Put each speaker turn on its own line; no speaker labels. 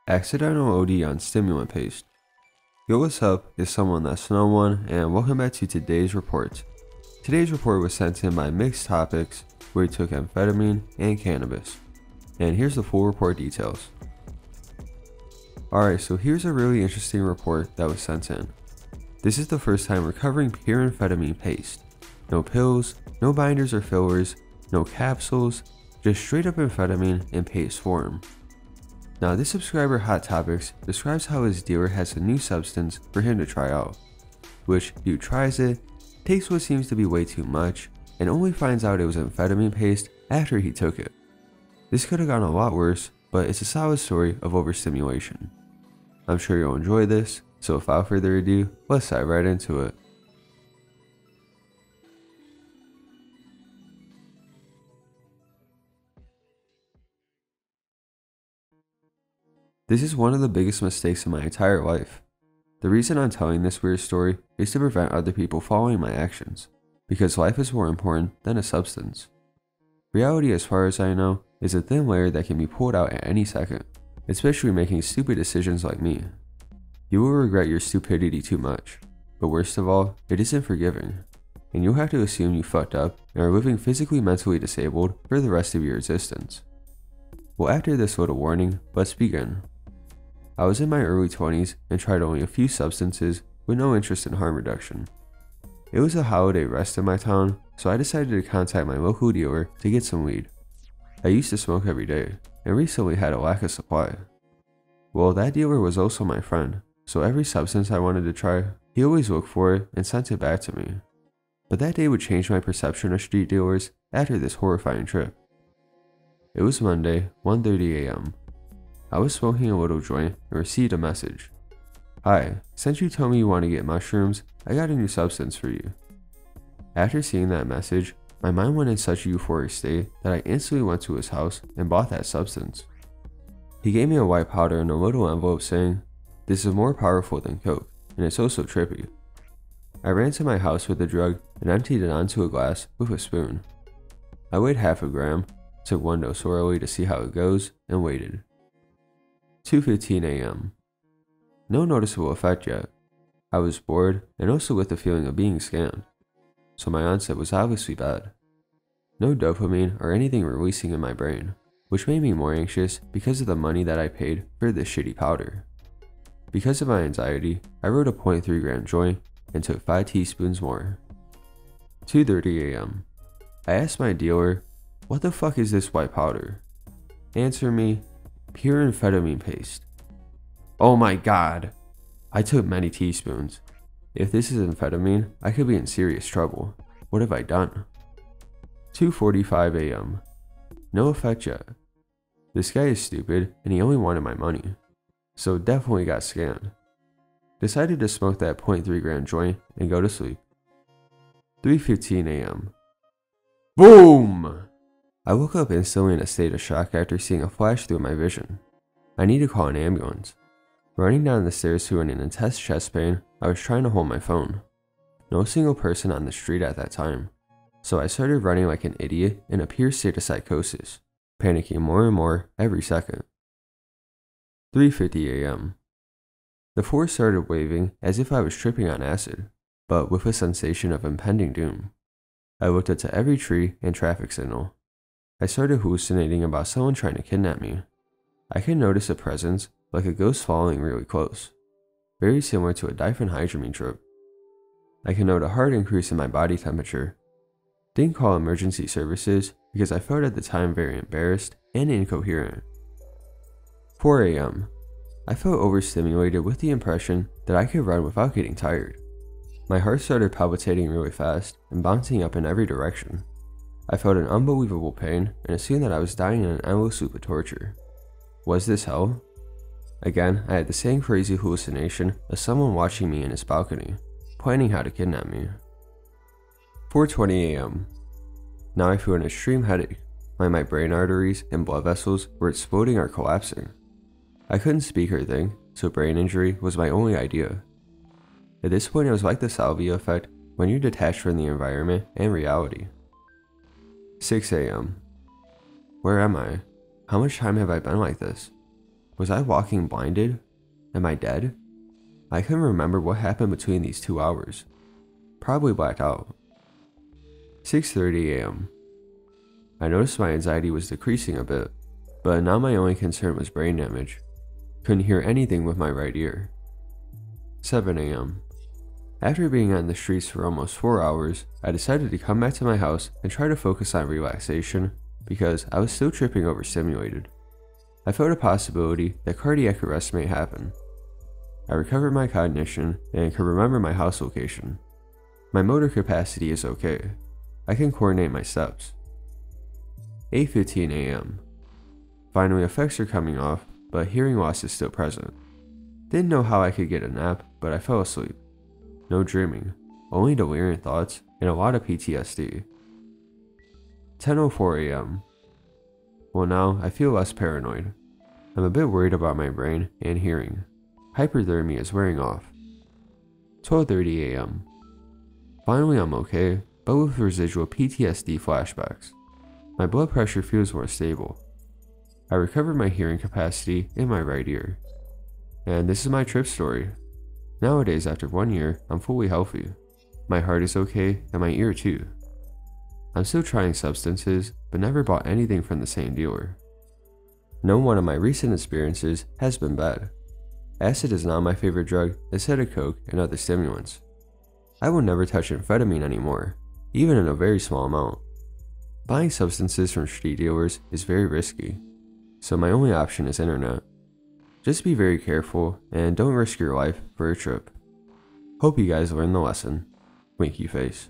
Accidental OD on stimulant paste. Yo, what's up? It's someone that's no one, and welcome back to today's report. Today's report was sent in by Mixed Topics, where he took amphetamine and cannabis. And here's the full report details. Alright, so here's a really interesting report that was sent in. This is the first time recovering pure amphetamine paste. No pills, no binders or fillers, no capsules, just straight up amphetamine in paste form. Now this subscriber Hot Topics describes how his dealer has a new substance for him to try out, which dude tries it, takes what seems to be way too much, and only finds out it was amphetamine paste after he took it. This could have gone a lot worse, but it's a solid story of overstimulation. I'm sure you'll enjoy this, so without further ado, let's dive right into it. This is one of the biggest mistakes in my entire life. The reason I'm telling this weird story is to prevent other people following my actions, because life is more important than a substance. Reality, as far as I know, is a thin layer that can be pulled out at any second, especially making stupid decisions like me. You will regret your stupidity too much, but worst of all, it isn't forgiving, and you'll have to assume you fucked up and are living physically mentally disabled for the rest of your existence. Well, after this little warning, let's begin. I was in my early 20s and tried only a few substances with no interest in harm reduction. It was a holiday rest in my town, so I decided to contact my local dealer to get some weed. I used to smoke every day, and recently had a lack of supply. Well, that dealer was also my friend, so every substance I wanted to try, he always looked for it and sent it back to me. But that day would change my perception of street dealers after this horrifying trip. It was Monday, 1:30 a.m. I was smoking a little joint and received a message. "Hi, since you told me you want to get mushrooms, I got a new substance for you." After seeing that message, my mind went in such a euphoric state that I instantly went to his house and bought that substance. He gave me a white powder in a little envelope saying, "This is more powerful than coke, and it's also trippy." I ran to my house with the drug and emptied it onto a glass with a spoon. I weighed half a gram, took one dose orally to see how it goes, and waited. 2:15 a.m. No noticeable effect yet. I was bored and also with the feeling of being scammed, so my onset was obviously bad. No dopamine or anything releasing in my brain, which made me more anxious because of the money that I paid for this shitty powder. Because of my anxiety, I wrote a 0.3 gram joint and took 5 teaspoons more. 2:30 a.m. I asked my dealer, "What the fuck is this white powder?" Answer me, "Pure amphetamine paste." Oh my god! I took many teaspoons. If this is amphetamine, I could be in serious trouble. What have I done? 2:45 a.m. No effect yet. This guy is stupid and he only wanted my money, so definitely got scammed. Decided to smoke that 0.3 gram joint and go to sleep. 3:15 a.m. Boom! I woke up instantly in a state of shock after seeing a flash through my vision. I need to call an ambulance. Running down the stairs through an intense chest pain, I was trying to hold my phone. No single person on the street at that time, so I started running like an idiot in a pure state of psychosis, panicking more and more every second. 3:50 a.m. The force started waving as if I was tripping on acid, but with a sensation of impending doom. I looked up to every tree and traffic signal. I started hallucinating about someone trying to kidnap me. I could notice a presence, like a ghost following really close, very similar to a diphenhydramine trip. I could note a hard increase in my body temperature. Didn't call emergency services because I felt at the time very embarrassed and incoherent. 4 a.m. I felt overstimulated with the impression that I could run without getting tired. My heart started palpitating really fast and bouncing up in every direction. I felt an unbelievable pain and assumed that I was dying in an endless loop of torture. Was this hell? Again, I had the same crazy hallucination of someone watching me in his balcony, planning how to kidnap me. 4:20 a.m. Now I feel an extreme headache, like my brain arteries and blood vessels were exploding or collapsing. I couldn't speak or think, so brain injury was my only idea. At this point, it was like the salvia effect when you're detached from the environment and reality. 6 a.m. Where am I? How much time have I been like this? Was I walking blinded? Am I dead? I couldn't remember what happened between these 2 hours. Probably blacked out. 6:30 a.m. I noticed my anxiety was decreasing a bit, but now my only concern was brain damage. Couldn't hear anything with my right ear. 7 a.m. After being on the streets for almost 4 hours, I decided to come back to my house and try to focus on relaxation because I was still tripping overstimulated. I felt a possibility that cardiac arrest may happen. I recovered my cognition and could remember my house location. My motor capacity is okay. I can coordinate my steps. 8:15 a.m. Finally, effects are coming off, but hearing loss is still present. Didn't know how I could get a nap, but I fell asleep. No dreaming, only delirium thoughts and a lot of PTSD. 10:04 a.m. Well, now I feel less paranoid. I'm a bit worried about my brain and hearing. Hyperthermia is wearing off. 12:30 a.m. Finally, I'm okay, but with residual PTSD flashbacks. My blood pressure feels more stable. I recovered my hearing capacity in my right ear. And this is my trip story. Nowadays, after 1 year, I'm fully healthy. My heart is okay, and my ear too. I'm still trying substances, but never bought anything from the same dealer. No one of my recent experiences has been bad. Acid is not my favorite drug, instead of coke and other stimulants. I will never touch amphetamine anymore, even in a very small amount. Buying substances from street dealers is very risky, so my only option is internet. Just be very careful and don't risk your life for a trip. Hope you guys learned the lesson. Winky face.